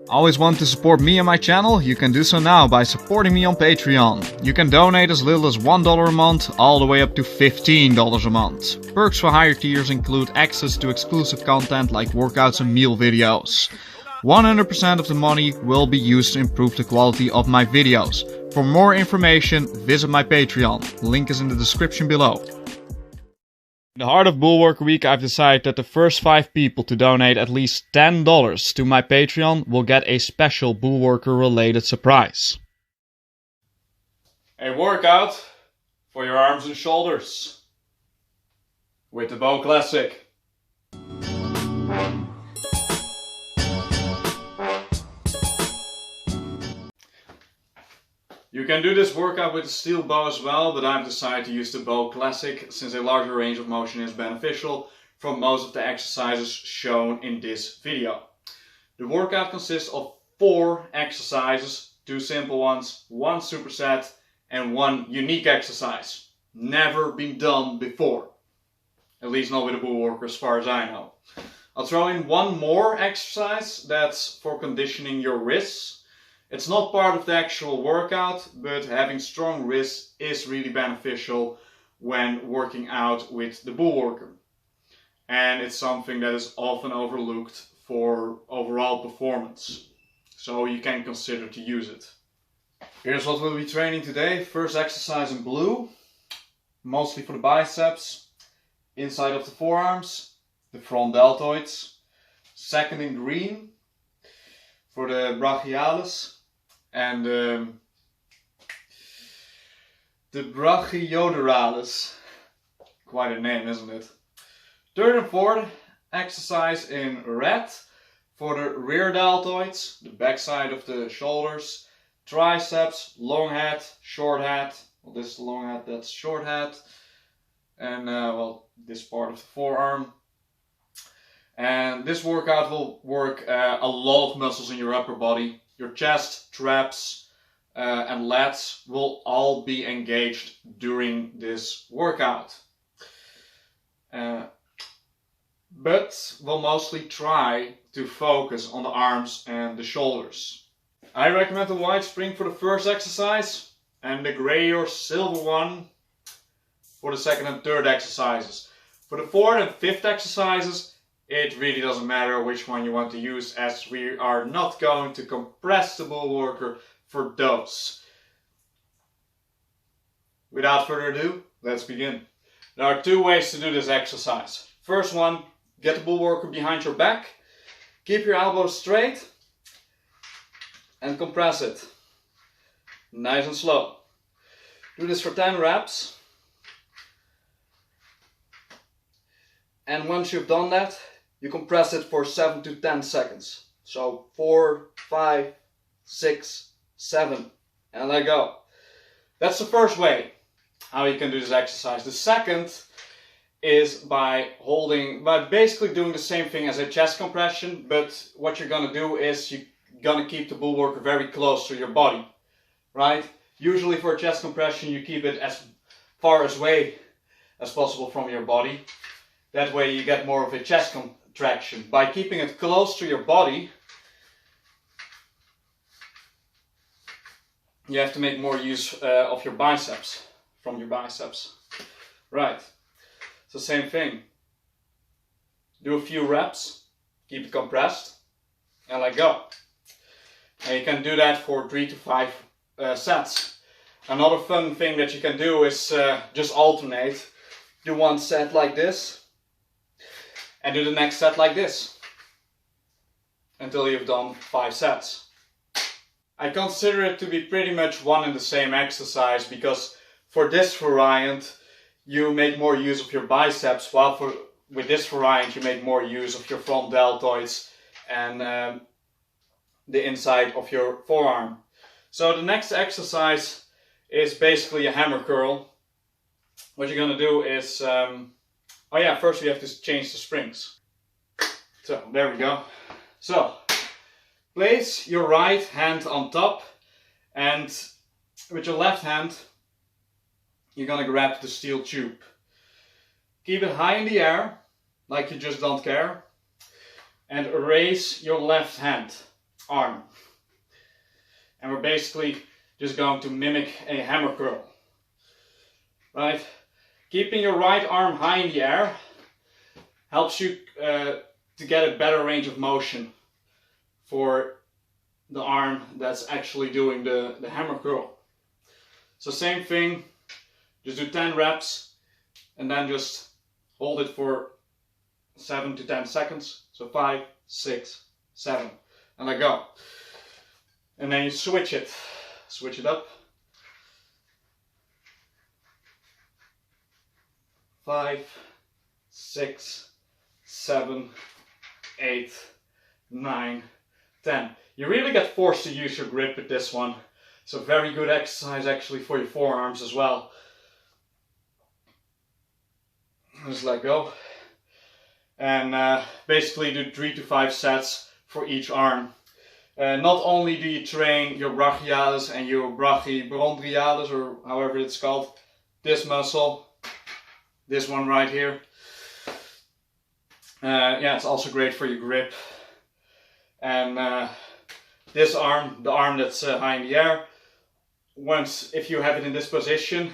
Always want to support me and my channel? You can do so now by supporting me on Patreon. You can donate as little as $1 a month, all the way up to $15 a month. Perks for higher tiers include access to exclusive content like workouts and meal videos. 100% of the money will be used to improve the quality of my videos. For more information, visit my Patreon. Link is in the description below. In the heart of Bullworker Week, I've decided that the first 5 people to donate at least $10 to my Patreon will get a special Bullworker related surprise. A workout for your arms and shoulders with the Bow Classic. You can do this workout with a steel bow as well, but I've decided to use the Bow Classic since a larger range of motion is beneficial from most of the exercises shown in this video. The workout consists of 4 exercises, 2 simple ones, 1 superset and 1 unique exercise. Never been done before. At least not with a Bullworker as far as I know. I'll throw in 1 more exercise that's for conditioning your wrists. It's not part of the actual workout, but having strong wrists is really beneficial when working out with the Bullworker. And it's something that is often overlooked for overall performance. So you can consider to use it. Here's what we'll be training today. First exercise in blue, mostly for the biceps, inside of the forearms, the front deltoids. Second in green, for the brachialis. And the brachiodoralis, quite a name, isn't it? Third and fourth exercise in red for the rear deltoids, the back side of the shoulders, triceps, long head, short head. Well, this is the long head, that's short head, and well, this part of the forearm. And this workout will work a lot of muscles in your upper body. Your chest, traps and lats will all be engaged during this workout. But we'll mostly try to focus on the arms and the shoulders. I recommend the white spring for the first exercise and the grey or silver one for the second and third exercises. For the fourth and fifth exercises, it really doesn't matter which one you want to use, as we are not going to compress the Bullworker for those. Without further ado, let's begin. There are 2 ways to do this exercise. First one, get the Bullworker behind your back, keep your elbows straight and compress it. Nice and slow. Do this for 10 reps. And once you've done that, you compress it for 7 to 10 seconds. So 4, 5, 6, 7, and let go. That's the first way how you can do this exercise. The second is by basically doing the same thing as a chest compression, but what you're gonna do is you're gonna keep the Bullworker very close to your body, right? Usually for a chest compression you keep it as far away as possible from your body. That way you get more of a chest contraction. By keeping it close to your body, you have to make more use of your biceps, from your biceps. Right, it's the same thing. Do a few reps, keep it compressed, and let go. And you can do that for 3 to 5 sets. Another fun thing that you can do is just alternate. Do 1 set like this, and do the next set like this, until you've done 5 sets. I consider it to be pretty much one and the same exercise, because for this variant you make more use of your biceps, while with this variant you make more use of your front deltoids and the inside of your forearm. So the next exercise is basically a hammer curl. What you're gonna do is oh yeah, first we have to change the springs. So, there we go. So, place your right hand on top, and with your left hand you're gonna grab the steel tube. Keep it high in the air, like you just don't care, and raise your left hand. arm. And we're basically just going to mimic a hammer curl. Right? Keeping your right arm high in the air helps you to get a better range of motion for the arm that's actually doing the hammer curl. So same thing, just do 10 reps and then just hold it for 7 to 10 seconds. So 5, 6, 7, and let go. And then you switch it up. 5, 6, 7, 8, 9, 10. You really get forced to use your grip with this one. It's a very good exercise actually for your forearms as well. Just let go. And basically do 3 to 5 sets for each arm. Not only do you train your brachialis and your brachibronchialis, or however it's called, this muscle, this one right here. Yeah, it's also great for your grip. And this arm, the arm that's high in the air, if you have it in this position,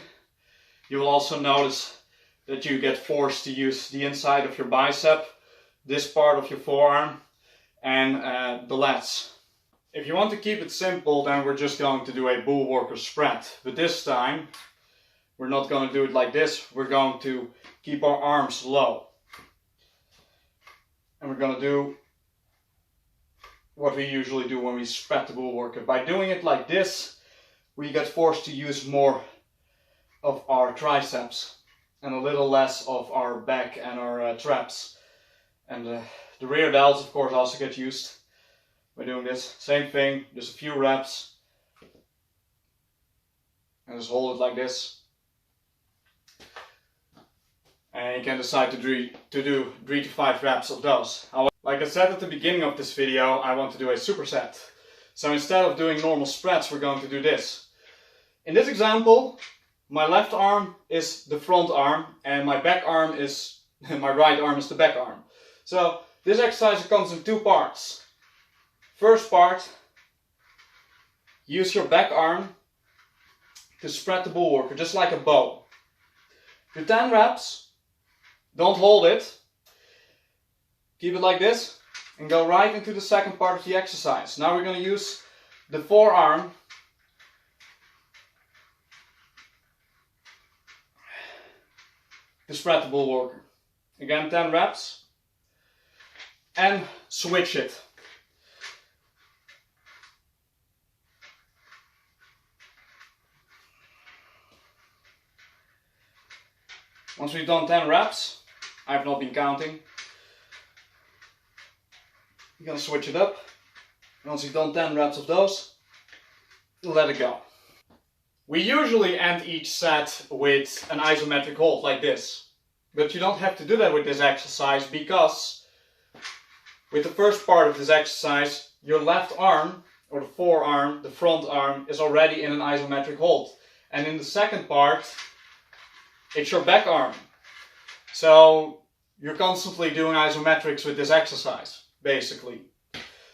you will also notice that you get forced to use the inside of your bicep, this part of your forearm, and the lats. If you want to keep it simple, then we're just going to do a Bullworker spread. But this time, we're not going to do it like this. We're going to keep our arms low. And we're going to do what we usually do when we spread the Bullworker. By doing it like this, we get forced to use more of our triceps and a little less of our back and our traps. And the rear delts, of course, also get used by doing this. Same thing, just a few reps. And just hold it like this. And you can decide to do 3 to 5 reps of those. Like I said at the beginning of this video, I want to do a superset. So instead of doing normal spreads, we're going to do this. In this example, my left arm is the front arm and my back arm is, my right arm is the back arm. So this exercise comes in 2 parts. First part, use your back arm to spread the Bullworker, just like a bow. Do 10 reps, don't hold it, keep it like this, and go right into the second part of the exercise. Now we're going to use the forearm to spread the Bullworker. Again, 10 reps, and switch it. Once we've done 10 reps, I've not been counting, you're going to switch it up. Once you've done 10 reps of those, let it go. We usually end each set with an isometric hold like this. But you don't have to do that with this exercise, because with the first part of this exercise, your left arm, or the forearm, the front arm, is already in an isometric hold. And in the second part, it's your back arm. So you're constantly doing isometrics with this exercise, basically.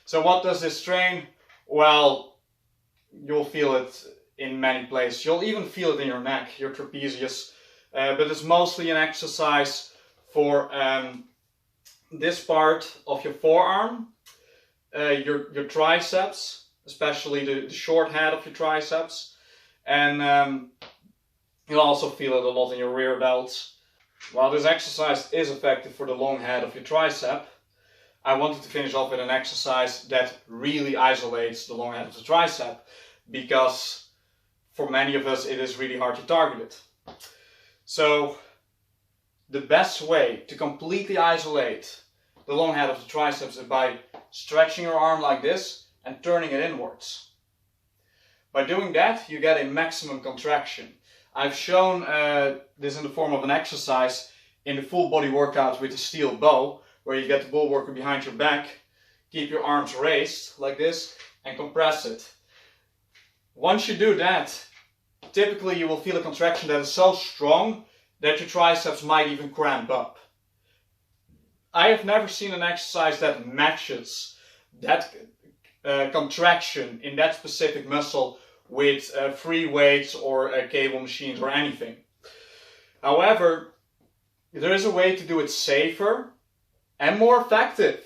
So what does this train? Well, you'll feel it in many places. You'll even feel it in your neck, your trapezius. But it's mostly an exercise for this part of your forearm, your triceps, especially the short head of your triceps. And you'll also feel it a lot in your rear delts. While this exercise is effective for the long head of your tricep, I wanted to finish off with an exercise that really isolates the long head of the tricep, because for many of us it is really hard to target it. So the best way to completely isolate the long head of the triceps is by stretching your arm like this and turning it inwards. By doing that, you get a maximum contraction. I've shown this in the form of an exercise in the full body workout with the steel bow, where you get the Bullworker behind your back, keep your arms raised like this, and compress it. Once you do that, typically you will feel a contraction that is so strong that your triceps might even cramp up. I have never seen an exercise that matches that contraction in that specific muscle with free weights or cable machines or anything. However, there is a way to do it safer and more effective,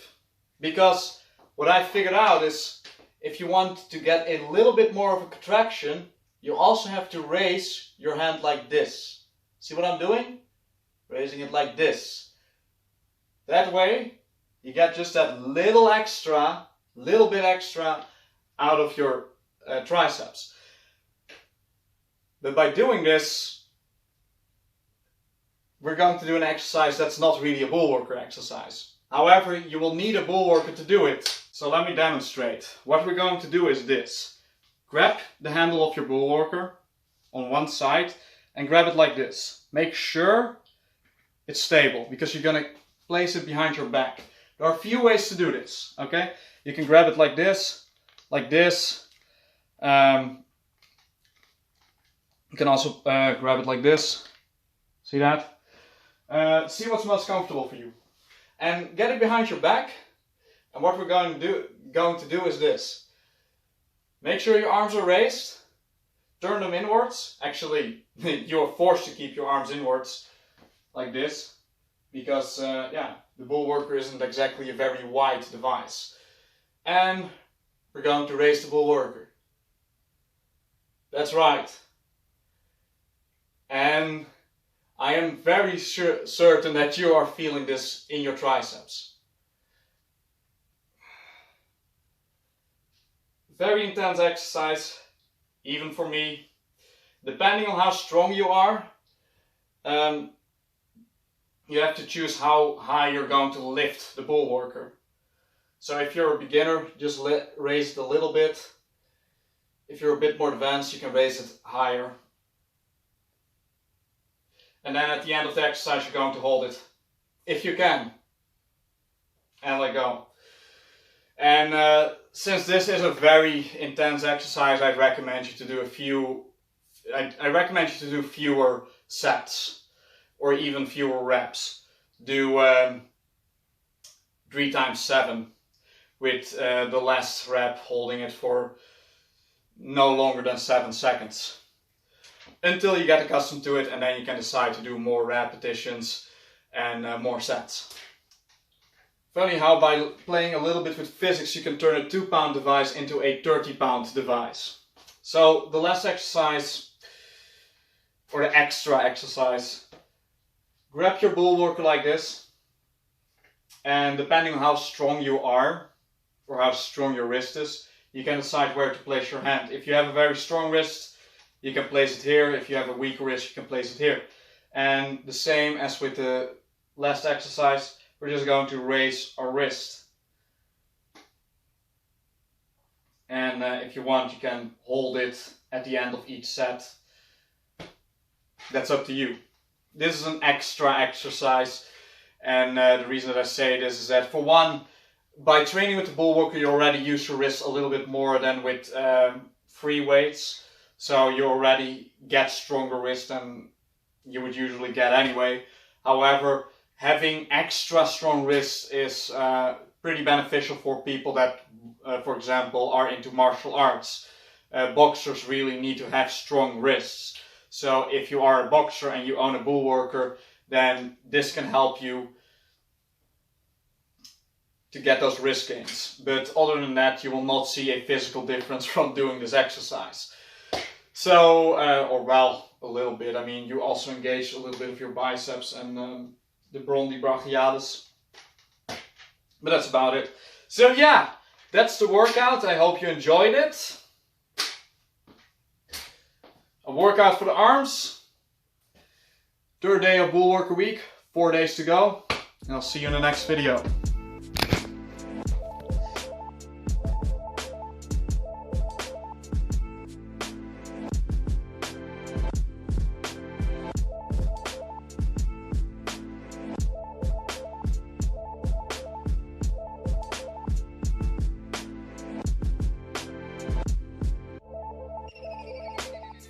because what I figured out is if you want to get a little bit more of a contraction, you also have to raise your hand like this. See what I'm doing? Raising it like this. That way you get just that little bit extra out of your triceps. But by doing this, we're going to do an exercise that's not really a Bullworker exercise. However, you will need a Bullworker to do it. So let me demonstrate. What we're going to do is this. Grab the handle of your Bullworker on one side and grab it like this. Make sure it's stable, because you're going to place it behind your back. There are a few ways to do this, okay? You can grab it like this, like this. You can also grab it like this. See that? See what's most comfortable for you. And get it behind your back. And what we're going to do is this. Make sure your arms are raised. Turn them inwards. Actually, you're forced to keep your arms inwards like this. Because, yeah, the Bullworker isn't exactly a very wide device. And we're going to raise the Bullworker. That's right. And I am very certain that you are feeling this in your triceps. Very intense exercise, even for me. Depending on how strong you are, you have to choose how high you're going to lift the Bullworker. So if you're a beginner, just raise it a little bit. If you're a bit more advanced, you can raise it higher. And then at the end of the exercise, you're going to hold it, if you can, and let go. And since this is a very intense exercise, I recommend you to do fewer sets, or even fewer reps. Do 3 times 7 with the last rep holding it for no longer than 7 seconds. Until you get accustomed to it, and then you can decide to do more repetitions and more sets. Funny how by playing a little bit with physics you can turn a 2-pound device into a 30-pound device. So the last exercise, or the extra exercise, grab your Bullworker like this, and depending on how strong you are, or how strong your wrist is, you can decide where to place your hand. If you have a very strong wrist, you can place it here. If you have a weak wrist, you can place it here. And the same as with the last exercise, we're just going to raise our wrist. And if you want, you can hold it at the end of each set. That's up to you. This is an extra exercise. And the reason that I say this is that, for one, by training with the Bullworker, you already use your wrist a little bit more than with free weights. So you already get stronger wrist than you would usually get anyway. However, having extra strong wrists is pretty beneficial for people that, for example, are into martial arts. Boxers really need to have strong wrists. So if you are a boxer and you own a Bullworker, then this can help you to get those wrist gains. But other than that, you will not see a physical difference from doing this exercise. So, or well, a little bit. I mean, you also engage a little bit of your biceps and the Brondi brachialis. But that's about it. So yeah, that's the workout. I hope you enjoyed it. A workout for the arms. 3rd day of Bullworker week. 4 days to go. And I'll see you in the next video.